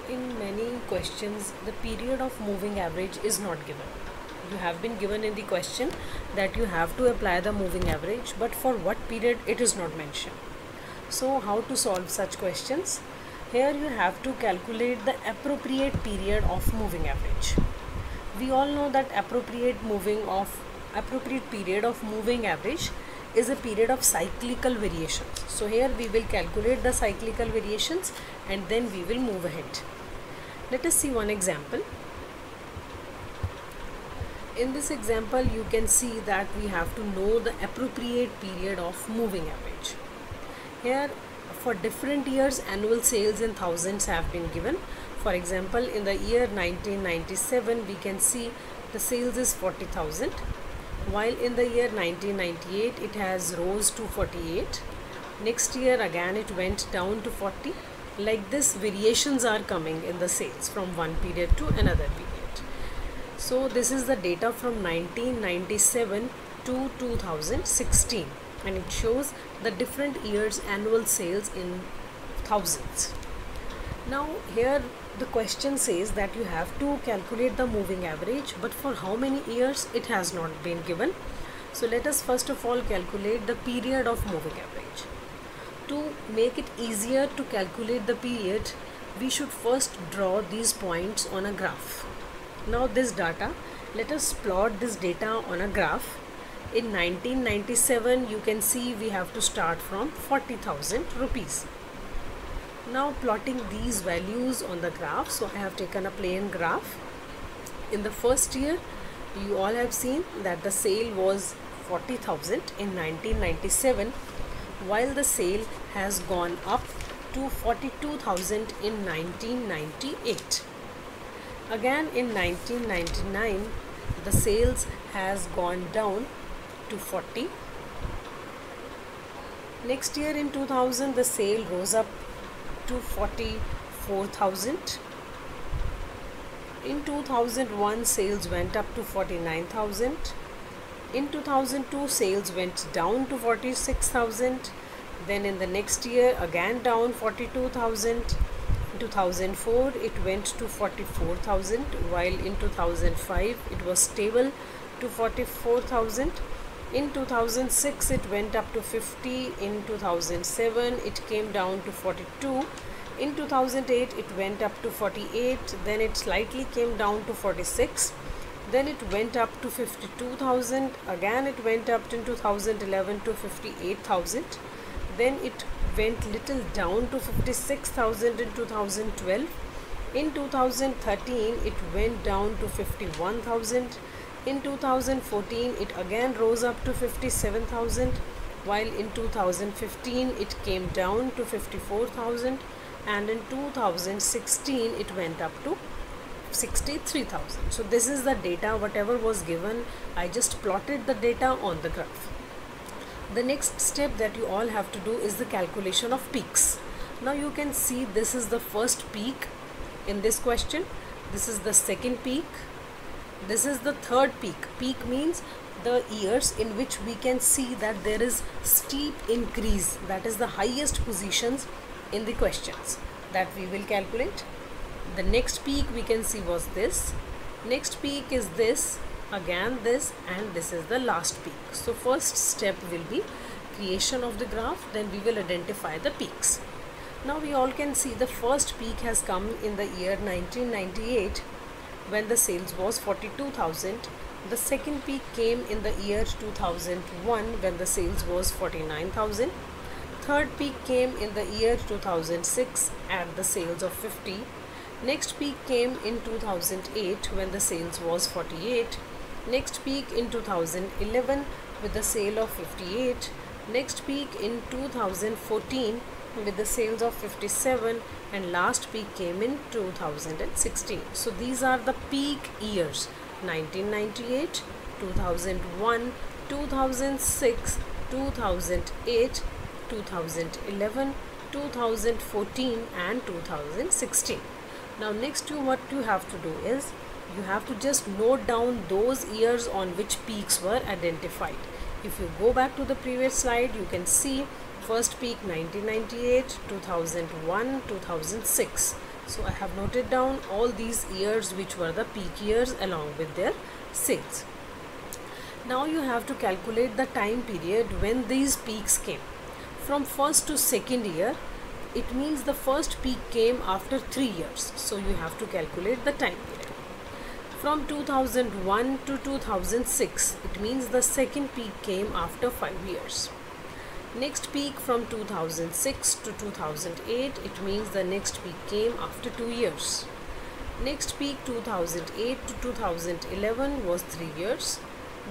In many questions, the period of moving average is not given. You have been given in the question that you have to apply the moving average, but for what period it is not mentioned. So, how to solve such questions? Here you have to calculate the appropriate period of moving average. We all know that appropriate period of moving average is a period of cyclical variations. So here we will calculate the cyclical variations and then we will move ahead. Let us see one example. In this example you can see that we have to know the appropriate period of moving average. Here for different years annual sales in thousands have been given. For example, in the year 1997 we can see the sales is 40,000, while in the year 1998 it has rose to 48. Next year again it went down to 40. Like this variations are coming in the sales from one period to another period. So this is the data from 1997 to 2016 and it shows the different years annual sales in thousands. Now here the question says that you have to calculate the moving average, but for how many years it has not been given. So let us first of all calculate the period of moving average. To make it easier to calculate the period, we should first draw these points on a graph. Now this data, let us plot this data on a graph. In 1997 you can see we have to start from 40,000 rupees. Now plotting these values on the graph, so I have taken a plain graph. In the first year you all have seen that the sale was 40,000 in 1997, while the sale has gone up to 42,000 in 1998. Again in 1999 the sales has gone down to 40. Next year in 2000 the sale rose up to 44,000. In 2001 sales went up to 49,000. In 2002 sales went down to 46,000. Then in the next year again down 42,000. In 2004 it went to 44,000, while in 2005 it was stable to 44,000. In 2006 it went up to 50. In 2007 it came down to 42. In 2008 it went up to 48. Then it slightly came down to 46. Then it went up to 52,000. Again it went up in 2011 to 58,000. Then it went little down to 56,000 in 2012. In 2013 it went down to 51,000. In 2014 it again rose up to 57,000, while in 2015 it came down to 54,000, and in 2016 it went up to 63,000. So this is the data, whatever was given, I just plotted the data on the graph. The next step that you all have to do is the calculation of peaks. Now you can see this is the first peak in this question, this is the second peak, this is the third peak. Peak means the years in which we can see that there is steep increase, that is the highest positions in the questions that we will calculate. The next peak we can see was this, next peak is this, again this, and this is the last peak. So first step will be creation of the graph, then we will identify the peaks. Now we all can see the first peak has come in the year 1998 when the sales was 42,000. The second peak came in the year 2001 when the sales was 49,000. Third peak came in the year 2006 at the sales of 50. Next peak came in 2008 when the sales was 48. Next peak in 2011 with the sale of 58. Next peak in 2014 with the sales of 57, and last peak came in 2016. So these are the peak years: 1998, 2001, 2006, 2008, 2011, 2014 and 2016. Now next what you have to do is you have to just note down those years on which peaks were identified. If you go back to the previous slide, you can see first peak 1998, 2001, 2006. So I have noted down all these years which were the peak years along with their sales. Now you have to calculate the time period when these peaks came. From first to second year, it means the first peak came after 3 years. So you have to calculate the time period. From 2001 to 2006, it means the second peak came after 5 years. Next peak from 2006 to 2008, it means the next peak came after 2 years. Next peak 2008 to 2011 was 3 years.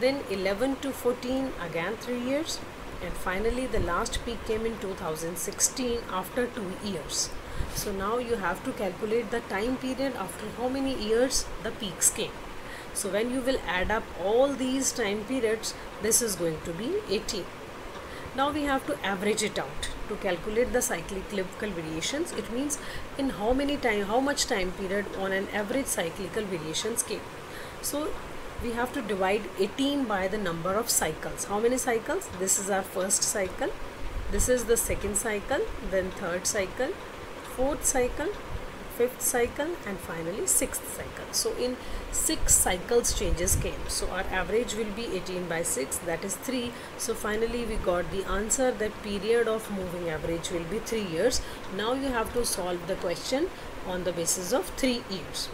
Then 11 to 14 again 3 years. And finally the last peak came in 2016 after 2 years. So now you have to calculate the time period after how many years the peaks came. So when you will add up all these time periods, this is going to be 18. Now we have to average it out to calculate the cyclical variations. It means in how much time period on an average cyclical variations came. So we have to divide 18 by the number of cycles. How many cycles? This is our first cycle, this is the second cycle, then third cycle, fourth cycle, fifth cycle, and finally sixth cycle. So in 6 cycles changes came. So our average will be 18 by 6, that is 3. So finally we got the answer that period of moving average will be 3 years. Now you have to solve the question on the basis of 3 years.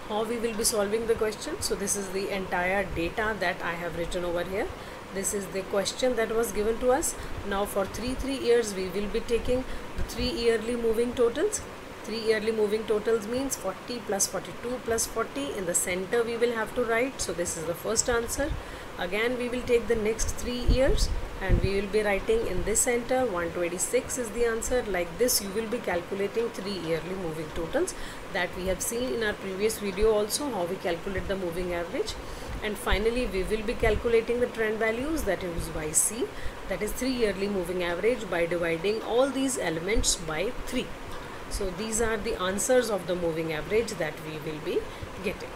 How we will be solving the question? So this is the entire data that I have written over here. This is the question that was given to us. Now for 3 years we will be taking the 3 yearly moving totals. 3 yearly moving totals means 40 plus 42 plus 40. In the center we will have to write. So this is the first answer. Again we will take the next 3 years and we will be writing in this center 126 is the answer. Like this you will be calculating 3 yearly moving totals that we have seen in our previous video also, how we calculate the moving average. And finally we will be calculating the trend values, that is YC, that is 3 yearly moving average, by dividing all these elements by 3. So these are the answers of the moving average that we will be getting.